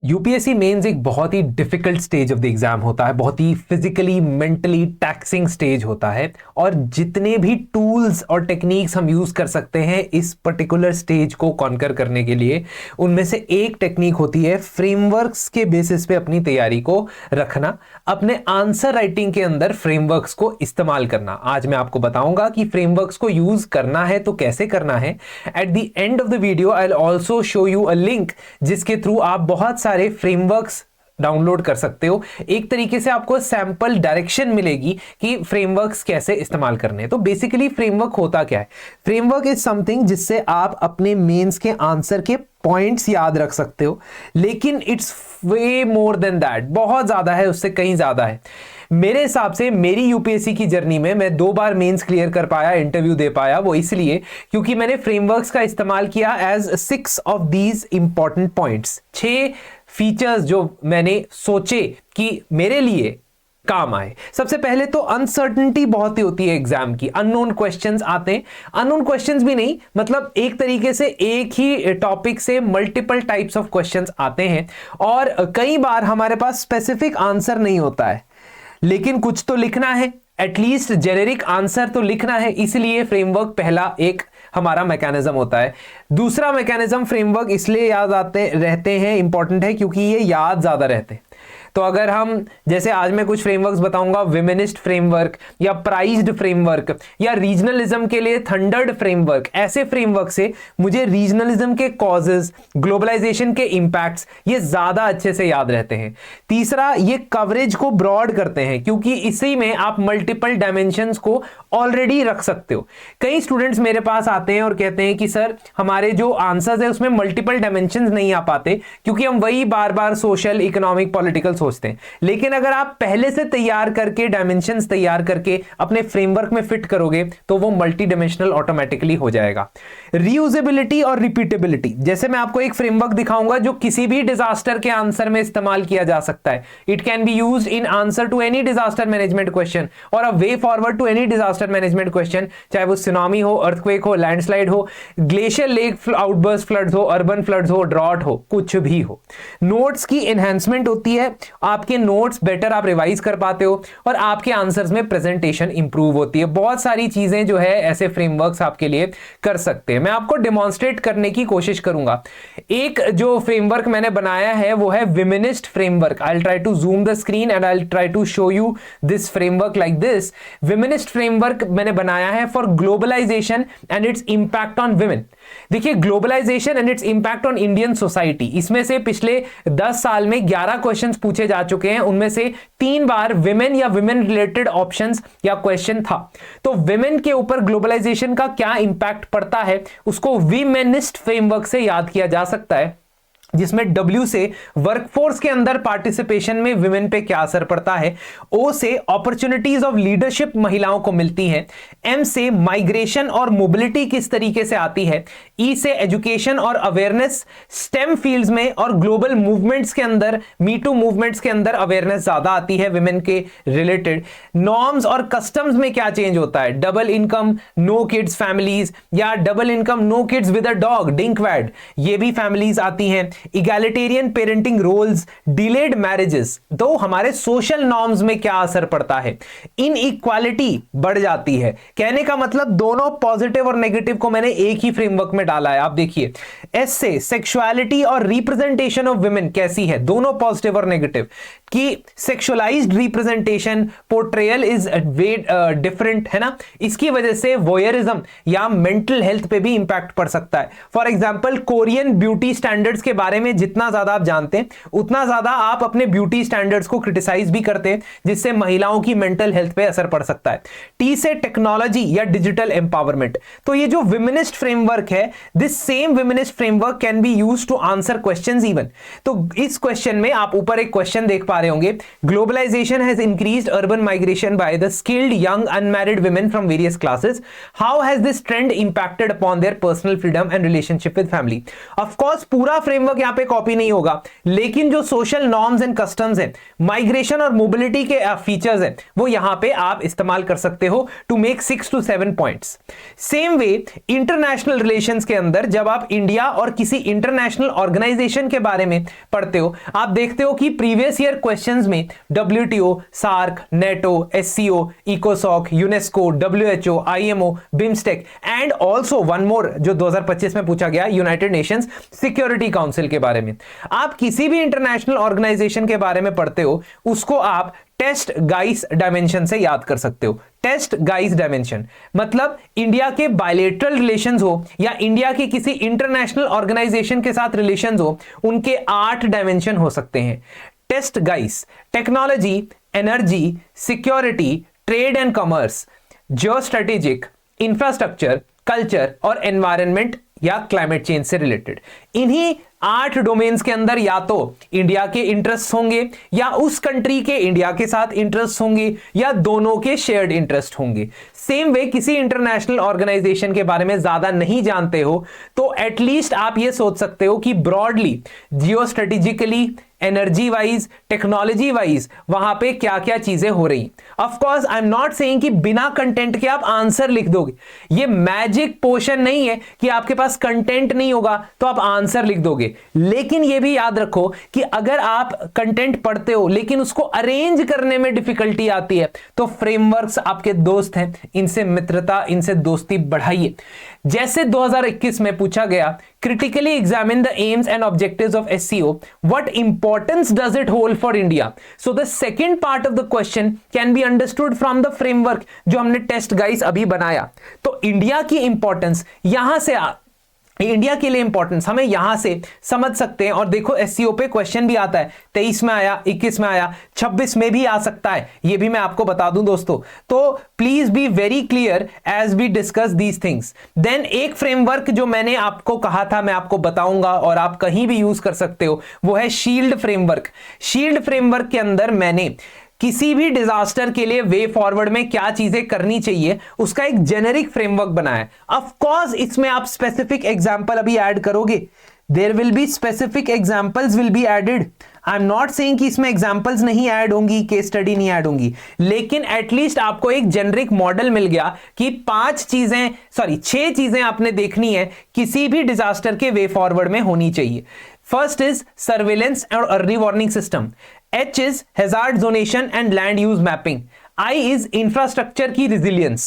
UPSC mains एक बहुत ही difficult stage of the exam होता है, बहुत ही फिजिकली मेंटली टैक्सिंग स्टेज होता है। और जितने भी टूल्स और टेक्निक्स हम यूज कर सकते हैं इस पर्टिकुलर स्टेज को कॉन्कर करने के लिए, उनमें से एक टेक्निक होती है फ्रेमवर्क्स के बेसिस पे अपनी तैयारी को रखना, अपने आंसर राइटिंग के अंदर फ्रेमवर्क्स को इस्तेमाल करना। आज मैं आपको बताऊंगा कि फ्रेमवर्क्स को यूज करना है तो कैसे करना है। At the end of the video I will also show you a link जिसके थ्रू आप बहुत सारे फ्रेमवर्क्स डाउनलोड कर सकते हो। एक तरीके से आपको सैंपल डायरेक्शन मिलेगी कि फ्रेमवर्क्स कैसे इस्तेमाल करने हैं। तो बेसिकली फ्रेमवर्क होता क्या है? फ्रेमवर्क इज समथिंग जिससे आप अपने मेंस के आंसर के पॉइंट्स याद रख सकते हो, लेकिन it's way more than that, बहुत ज्यादा है, उससे कहीं ज्यादा है। मेरे हिसाब से मेरी यूपीएससी की जर्नी में मैं 2 बार मेंस क्लियर कर पाया, इंटरव्यू दे पाया, वो इसलिए क्योंकि मैंने फ्रेमवर्क्स का इस्तेमाल किया as 6 of these important points. 6 features जो मैंने सोचे कि मेरे लिए काम आए। सबसे पहले तो अनसर्टेनिटी बहुत ही होती है एग्जाम की, अननोन क्वेश्चंस आते हैं। अननोन क्वेश्चंस भी नहीं, मतलब एक तरीके से एक ही टॉपिक से मल्टीपल टाइप्स ऑफ क्वेश्चंस आते हैं और कई बार हमारे पास स्पेसिफिक आंसर नहीं होता है, लेकिन कुछ तो लिखना है, एटलीस्ट जेनेरिक आंसर तो लिखना है। इसलिए फ्रेमवर्क पहला एक हमारा मैकेनिज्म होता है। दूसरा मैकेनिज्म फ्रेमवर्क इसलिए याद आते रहते हैं, इंपॉर्टेंट है क्योंकि ये याद ज्यादा रहते हैं। तो अगर हम, जैसे आज मैं कुछ फ्रेमवर्क्स बताऊंगा, विमेनिस्ट फ्रेमवर्क या प्राइज्ड फ्रेमवर्क या रीजनलिज्म के लिए थंडर्ड फ्रेमवर्क, ऐसे फ्रेमवर्क से मुझे रीजनलिज्म के कॉजेस, ग्लोबलाइजेशन के इंपैक्ट्स, ये ज्यादा अच्छे से याद रहते हैं। तीसरा, ये कवरेज को ब्रॉड करते हैं क्योंकि इसी में आप मल्टीपल डायमेंशंस को ऑलरेडी रख सकते हो। कई स्टूडेंट्स मेरे पास आते हैं और कहते हैं कि सर हमारे जो आंसर्स है उसमें मल्टीपल डायमेंशंस नहीं आ पाते क्योंकि हम वही बार बार सोशल, इकोनॉमिक, पॉलिटिकल सोचते हैं। लेकिन अगर आप पहले से तैयार करके डायमेंशंस तैयार करके अपने फ्रेमवर्क में फिट करोगे तो वो मल्टी डायमेंशनल ऑटोमेटिकली हो जाएगा। रीयूजेबिलिटी और रिपीटेबिलिटी, जैसे मैं आपको एक फ्रेमवर्क दिखाऊंगा जो किसी भी डिजास्टर के आंसर में इस्तेमाल किया जा सकता है। It can be used in answer to any disaster management question और a way forward to any disaster management question, चाहे वो सुनामी हो, अर्थक्वेक हो, लैंडस्लाइड हो, ग्लेशियर लेक आउटबर्स्ट फ्लड्स हो, अर्बन फ्लड्स हो, ड्रॉट हो, कुछ भी हो। नोट्स की एनहांसमेंट होती है, आपके नोट्स बेटर आप रिवाइज कर पाते हो और आपके आंसर्स में प्रेजेंटेशन इंप्रूव होती है। बहुत सारी चीजें जो है ऐसे फ्रेमवर्क्स आपके लिए कर सकते हैं। मैं आपको डेमोन्स्ट्रेट करने की कोशिश करूंगा। एक जो फ्रेमवर्क मैंने बनाया है वो है womanist framework. I will try to zoom the screen and I will try to show you this framework like this. Womanist framework मैंने बनाया है for globalisation and its impact on women. देखिए, globalisation and its impact on Indian society, इसमें से पिछले 10 साल में 11 questions पूछे जा चुके हैं। उनमें से 3 बार विमेन या विमेन रिलेटेड ऑप्शंस या क्वेश्चन था। तो विमेन के ऊपर ग्लोबलाइजेशन का क्या इंपैक्ट पड़ता है उसको विमेनिस्ट फ्रेमवर्क से याद किया जा सकता है, जिसमें W से वर्कफोर्स के अंदर पार्टिसिपेशन में विमेन पे क्या असर पड़ता है, O से अपॉर्चुनिटीज ऑफ लीडरशिप महिलाओं को मिलती है, M से माइग्रेशन और मोबिलिटी किस तरीके से आती है, E से एजुकेशन और अवेयरनेस स्टेम फील्ड्स में और ग्लोबल मूवमेंट्स के अंदर, मीटू मूवमेंट्स के अंदर अवेयरनेस ज्यादा आती है विमेन के रिलेटेड। नॉर्म्स और कस्टम्स में क्या चेंज होता है, double income no kids families या double income no kids with a dog, DINKWAD, ये भी फैमिलीज आती हैं। Egalitarian parenting roles, delayed marriages, तो हमारे सोशल नॉर्म्स में क्या असर पड़ता है, इनइक्वालिटी बढ़ जाती है। कहने का मतलब दोनों पॉजिटिव और नेगेटिव को मैंने एक ही फ्रेमवर्क में डाला है। आप देखिए, एस से सेक्सुअलिटी और रिप्रेजेंटेशन ऑफ वुमेन कैसी है, दोनों पॉजिटिव और नेगेटिव, कि sexualised representation portrayal is way different, है ना। इसकी वजह से वोयरिज्म या मेंटल हेल्थ पे भी इंपैक्ट पड़ सकता है। For example, Korean beauty standards के बारे में जितना ज्यादा आप जानते हैं उतना ज्यादा आप अपने ब्यूटी स्टैंडर्ड्स को क्रिटिसाइज भी करते हैं, जिससे महिलाओं की मेंटल हेल्थ पे असर पड़ सकता है। टी से टेक्नोलॉजी या डिजिटल एम्पावरमेंट। तो ये जो विमेनिस्ट फ्रेमवर्क है, this same womanist framework can be used to answer questions even. तो इस क्वेश्चन में आप ऊपर एक क्वेश्चन देख पा रहे होंगे, globalisation has increased urban migration by the skilled young unmarried women from various classes. How has this trend impacted upon their personal freedom and relationship with family? Of course, पूरा framework framework यहां पे copy नहीं होगा, लेकिन जो social norms and customs है, migration और mobility के फीचर्स है, वो यहां पे आप इस्तेमाल कर सकते हो to make 6 to 7 points. Same way international relations के अंदर जब आप इंडिया और किसी इंटरनेशनल ऑर्गेनाइजेशन के बारे में पढ़ते हो, आप देखते हो कि प्रीवियस ईयर क्वेश्चंस में WTO, सार्क, नेटो, SCO, इकोसॉक, UNESCO, WHO, IMO, BIMSTEC and also one more जो 2025 में पूछा गया, यूनाइटेड नेशंस सिक्योरिटी काउंसिल के बारे में। आप किसी भी इंटरनेशनल ऑर्गेनाइजेशन के बारे में पढ़ते हो, उसको आप टेस्ट गाइस डायमेंशन से याद कर सकते हो। टेस्ट गाइस डायमेंशन मतलब इंडिया के बायलेटरल रिलेशंस हो या इंडिया के किसी इंटरनेशनल ऑर्गेनाइजेशन के साथ रिलेशंस हो, उनके 8 डायमेंशन हो सकते हैं। Test guys technology, energy, security, trade and commerce, geo strategic, infrastructure, culture और एनवायरनमेंट या क्लाइमेट चेंज से रिलेटेड। इन्हीं 8 डोमेन्स के अंदर या तो इंडिया के इंटरेस्ट होंगे या उस कंट्री के इंडिया के साथ इंटरेस्ट होंगे या दोनों के शेयर्ड इंटरेस्ट होंगे। सेम वे किसी इंटरनेशनल ऑर्गेनाइजेशन के बारे में ज्यादा नहीं जानते हो तो एटलीस्ट आप ये सोच सकते हो कि broadly geostrategically, energy wise, technology wise वहां पे क्या क्या चीजें हो रही। Of course I am not saying कि बिना कंटेंट के आप आंसर लिख दोगे, ये मैजिक पोर्शन नहीं है कि आपके पास कंटेंट नहीं होगा तो आप आंसर लिख दोगे। लेकिन ये भी याद रखो कि अगर आप कंटेंट पढ़ते हो लेकिन उसको अरेंज करने में डिफिकल्टी आती है तो फ्रेमवर्क्स आपके दोस्त हैं, इनसे मित्रता, इनसे दोस्ती बढ़ाइए। जैसे 2021 में पूछा गया, critically examine the aims and objectives of SCO. What importance does it hold for India? So the second part of the question can be understood from the framework जो हमने टेस्ट गाइस अभी बनाया। तो इंडिया की importance यहां से India के लिए इंपॉर्टेंस हमें यहां से समझ सकते हैं। और देखो SCO पे क्वेश्चन भी आता है, 23 में आया, 21 में आया, 26 में भी आ सकता है, ये भी मैं आपको बता दूं दोस्तों। तो please be very clear as we discuss these things. Then एक फ्रेमवर्क जो मैंने आपको कहा था मैं आपको बताऊंगा और आप कहीं भी यूज कर सकते हो, वो है शील्ड फ्रेमवर्क। शील्ड फ्रेमवर्क के अंदर मैंने किसी भी डिजास्टर के लिए वे फॉरवर्ड में क्या चीजें करनी चाहिए उसका एक जेनेरिक फ्रेमवर्क बनाया। ऑफ कोर्स इसमें आप स्पेसिफिक एग्जांपल अभी ऐड करोगे, there will be specific examples will be added. I am not saying कि इसमें एग्जांपल्स नहीं ऐड होंगी, केस स्टडी नहीं ऐड होंगी, लेकिन एटलीस्ट आपको एक जेनेरिक मॉडल मिल गया कि 6 चीजें आपने देखनी है किसी भी डिजास्टर के वे फॉरवर्ड में होनी चाहिए। फर्स्ट इज सर्वेलेंस और early warning system, H is hazard zonation and land use mapping, I is infrastructure की resilience,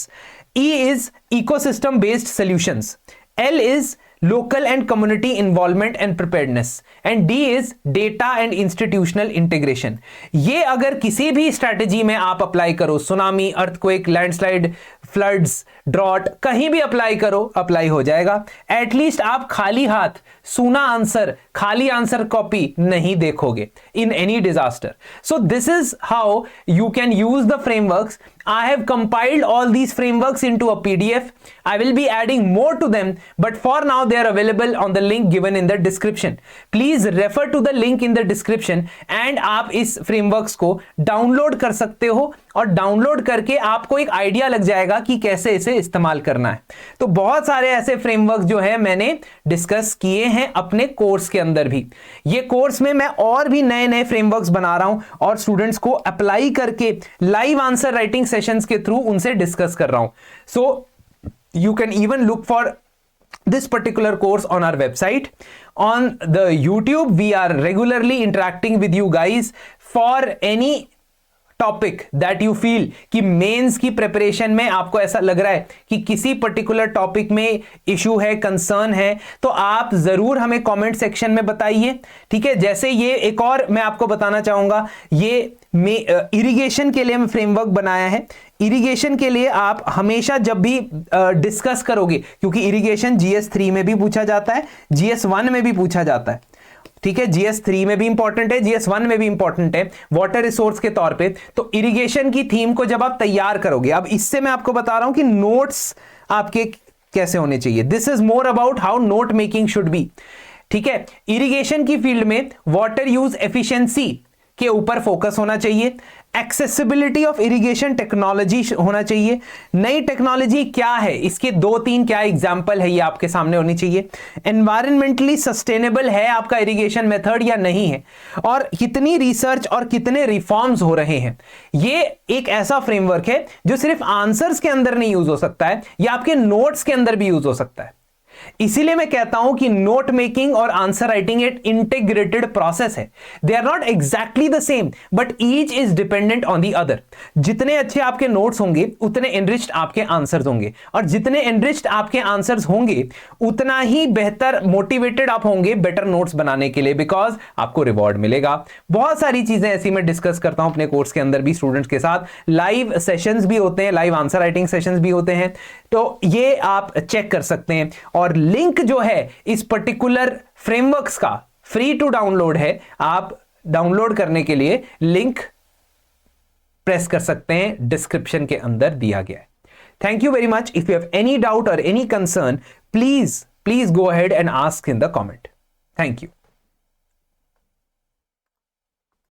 E is ecosystem based solutions, L is local and community involvement and preparedness, and D is data and institutional integration। ये अगर किसी भी strategy में आप apply करो, tsunami, earthquake, landslide, floods, drought, कहीं भी अप्लाई करो, अप्लाई हो जाएगा। एटलीस्ट आप खाली हाथ सूना आंसर, खाली आंसर कॉपी नहीं देखोगे in any disaster. So this is how you can use the frameworks. I have compiled all these frameworks into a PDF. I will be adding more to them, but for now they are available on the link given in the description. Please refer to the link in the description and आप इस frameworks को download कर सकते हो और download करके आपको एक आइडिया लग जाएगा कि कैसे इसे इस्तेमाल करना है। तो बहुत सारे ऐसे फ्रेमवर्क जो है मैंने डिस्कस किए हैं अपने कोर्स के अंदर भी। ये कोर्स में मैं और भी नए नए फ्रेमवर्क्स बना रहा हूं और स्टूडेंट्स को अप्लाई करके लाइव आंसर राइटिंग सेशंस के थ्रू उनसे डिस्कस कर रहा हूं। So you can even look for this particular course on our website. On the YouTube we are regularly interacting with you guys for any topic that you feel कि mains की preparation में आपको ऐसा लग रहा है कि किसी पर्टिकुलर टॉपिक में इशू है, कंसर्न है, तो आप जरूर हमें कमेंट सेक्शन में बताइए। ठीक है, जैसे ये एक और मैं आपको बताना चाहूंगा, ये इरिगेशन के लिए मैं फ्रेमवर्क बनाया है। इरिगेशन के लिए आप हमेशा जब भी डिस्कस करोगे, क्योंकि इरिगेशन GS3 में भी पूछा जाता है, GS1 में भी पूछा जाता है। ठीक है, GS3 में भी इंपॉर्टेंट है, GS1 में भी इंपॉर्टेंट है वाटर रिसोर्स के तौर पे। तो इरिगेशन की थीम को जब आप तैयार करोगे, अब इससे मैं आपको बता रहा हूं कि नोट्स आपके कैसे होने चाहिए। This is more about how note making should be. ठीक है, इरिगेशन की फील्ड में वाटर यूज एफिशिएंसी के ऊपर फोकस होना चाहिए, एक्सेसिबिलिटी ऑफ इरिगेशन टेक्नोलॉजी होना चाहिए, नई टेक्नोलॉजी क्या है इसके 2-3 क्या एग्जाम्पल है ये आपके सामने होनी चाहिए, एनवायरमेंटली सस्टेनेबल है आपका इरिगेशन मेथड या नहीं है, और कितनी रिसर्च और कितने रिफॉर्म्स हो रहे हैं। ये एक ऐसा फ्रेमवर्क है जो सिर्फ आंसर्स के अंदर नहीं यूज हो सकता है, ये आपके नोट्स के अंदर भी यूज हो सकता है। इसीलिए मैं कहता हूं कि नोट मेकिंग और आंसर राइटिंग एक इंटीग्रेटेड प्रोसेस है। They are not exactly the same but each is dependent on the other. जितने अच्छे आपके नोट्स होंगे उतने एनरिच्ड आपके आंसर्स होंगे, और जितने एनरिच्ड आपके आंसर्स होंगे उतना ही बेहतर मोटिवेटेड आप होंगे बेटर नोट्स बनाने के लिए, बिकॉज आपको रिवॉर्ड मिलेगा। बहुत सारी चीजें ऐसी मैं डिस्कस करता हूं अपने कोर्स के अंदर भी स्टूडेंट्स के साथ, लाइव सेशंस भी होते हैं, लाइव आंसर राइटिंग सेशंस भी होते हैं, तो ये आप चेक कर सकते हैं। और लिंक जो है इस पर्टिकुलर फ्रेमवर्क्स का फ्री टू डाउनलोड है, आप डाउनलोड करने के लिए लिंक प्रेस कर सकते हैं, डिस्क्रिप्शन के अंदर दिया गया है। Thank you very much. If you have any doubt और any concern, please go ahead and ask in the comment. Thank you.